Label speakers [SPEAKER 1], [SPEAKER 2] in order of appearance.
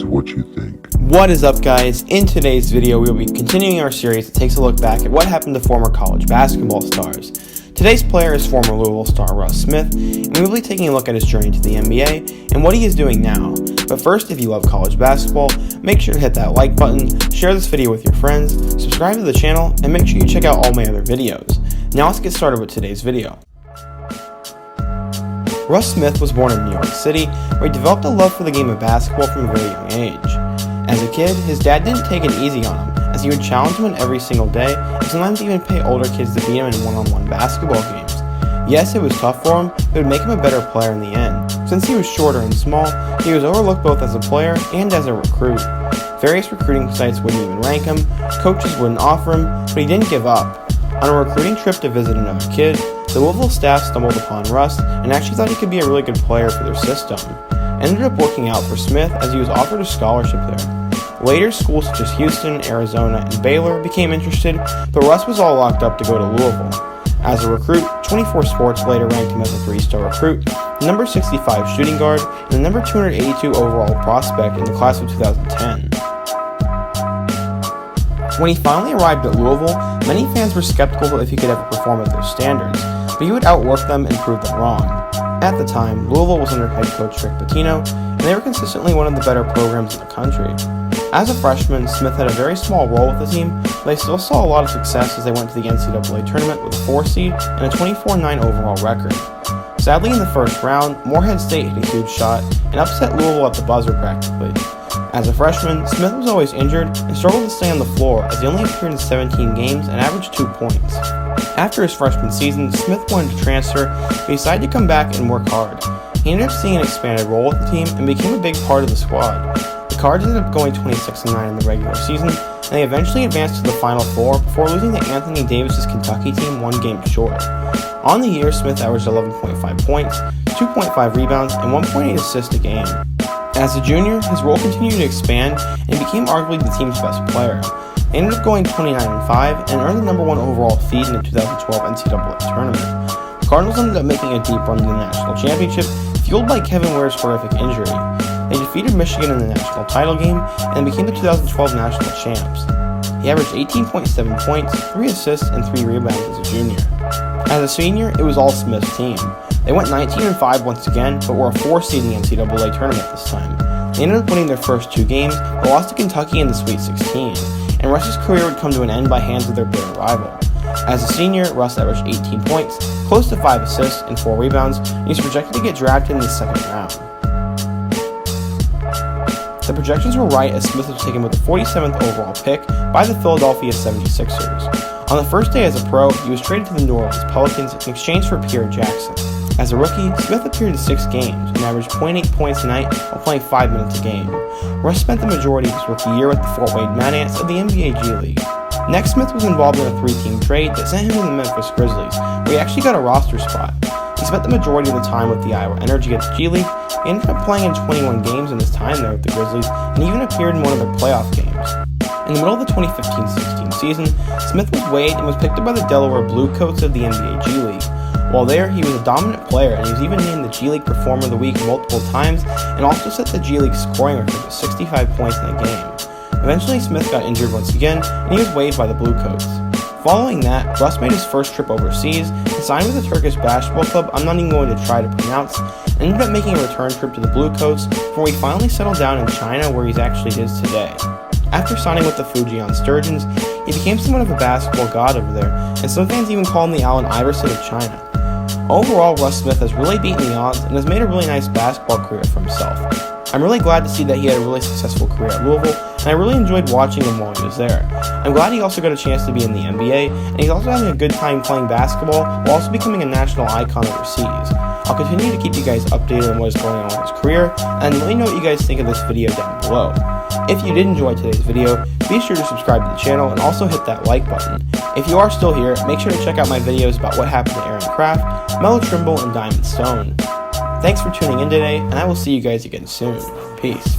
[SPEAKER 1] what you think.
[SPEAKER 2] What is up, guys? In today's video, we will be continuing our series that takes a look back at what happened to former college basketball stars. Today's player is former Louisville star Russ Smith, and we will be taking a look at his journey to the NBA and what he is doing now. But first, if you love college basketball, make sure to hit that like button, share this video with your friends, subscribe to the channel, and make sure you check out all my other videos. Now let's get started with today's video. Russ Smith was born in New York City, where he developed a love for the game of basketball from a very young age. As a kid, his dad didn't take it easy on him, as he would challenge him every single day, and sometimes even pay older kids to beat him in one-on-one basketball games. Yes, it was tough for him, but it would make him a better player in the end. Since he was shorter and small, he was overlooked both as a player and as a recruit. Various recruiting sites wouldn't even rank him, coaches wouldn't offer him, but he didn't give up. On a recruiting trip to visit another kid, the Louisville staff stumbled upon Russ and actually thought he could be a really good player for their system. It ended up working out for Smith as he was offered a scholarship there. Later, schools such as Houston, Arizona, and Baylor became interested, but Russ was all locked up to go to Louisville. As a recruit, 24 Sports later ranked him as a 3-star recruit, the number 65 shooting guard, and the number 282 overall prospect in the class of 2010. When he finally arrived at Louisville, many fans were skeptical if he could ever perform at their standards, but he would outwork them and prove them wrong. At the time, Louisville was under head coach Rick Pitino, and they were consistently one of the better programs in the country. As a freshman, Smith had a very small role with the team, but they still saw a lot of success as they went to the NCAA tournament with a 4 seed and a 24-9 overall record. Sadly, in the first round, Morehead State hit a huge shot and upset Louisville at the buzzer practically. As a freshman, Smith was always injured and struggled to stay on the floor as he only appeared in 17 games and averaged 2 points. After his freshman season, Smith wanted to transfer, but he decided to come back and work hard. He ended up seeing an expanded role with the team and became a big part of the squad. The Cards ended up going 26-9 in the regular season, and they eventually advanced to the Final Four before losing to Anthony Davis's Kentucky team 1 game short. On the year, Smith averaged 11.5 points, 2.5 rebounds, and 1.8 assists a game. As a junior, his role continued to expand and became arguably the team's best player. They ended up going 29-5 and earned the number 1 overall seed in the 2012 NCAA tournament. The Cardinals ended up making a deep run to the national championship, fueled by Kevin Ware's horrific injury. They defeated Michigan in the national title game and became the 2012 national champs. He averaged 18.7 points, 3 assists, and 3 rebounds as a junior. As a senior, it was all Smith's team. They went 19-5 once again, but were a 4 seed in the NCAA tournament this time. They ended up winning their first 2 games, but lost to Kentucky in the Sweet 16, and Russ's career would come to an end by hands of their bitter rival. As a senior, Russ averaged 18 points, close to 5 assists, and 4 rebounds, and he's projected to get drafted in the second round. The projections were right as Smith was taken with the 47th overall pick by the Philadelphia 76ers. On the first day as a pro, he was traded to the New Orleans Pelicans in exchange for Pierre Jackson. As a rookie, Smith appeared in 6 games and averaged 0.8 points a night while playing 5 minutes a game. Russ spent the majority of his rookie year with the Fort Wayne Mad Ants of the NBA G League. Next, Smith was involved in a 3-team trade that sent him to the Memphis Grizzlies, where he actually got a roster spot. He spent the majority of the time with the Iowa Energy at the G League. He ended up playing in 21 games in his time there with the Grizzlies and even appeared in one of their playoff games. In the middle of the 2015-16 season, Smith was waived and was picked up by the Delaware Bluecoats of the NBA G League. While there, he was a dominant player and he was even named the G League Performer of the Week multiple times and also set the G League scoring record with 65 points in a game. Eventually, Smith got injured once again and he was waived by the Bluecoats. Following that, Russ made his first trip overseas and signed with a Turkish basketball club I'm not even going to try to pronounce, and ended up making a return trip to the Bluecoats before he finally settled down in China where he's actually is today. After signing with the Fujian Sturgeons, he became somewhat of a basketball god over there, and some fans even call him the Allen Iverson of China. Overall, Russ Smith has really beaten the odds and has made a really nice basketball career for himself. I'm really glad to see that he had a really successful career at Louisville, and I really enjoyed watching him while he was there. I'm glad he also got a chance to be in the NBA, and he's also having a good time playing basketball while also becoming a national icon overseas. I'll continue to keep you guys updated on what is going on with his career, and let me know what you guys think of this video down below. If you did enjoy today's video, be sure to subscribe to the channel and also hit that like button. If you are still here, make sure to check out my videos about what happened to Aaron Craft, Mellow Trimble, and Diamond Stone. Thanks for tuning in today, and I will see you guys again soon. Peace.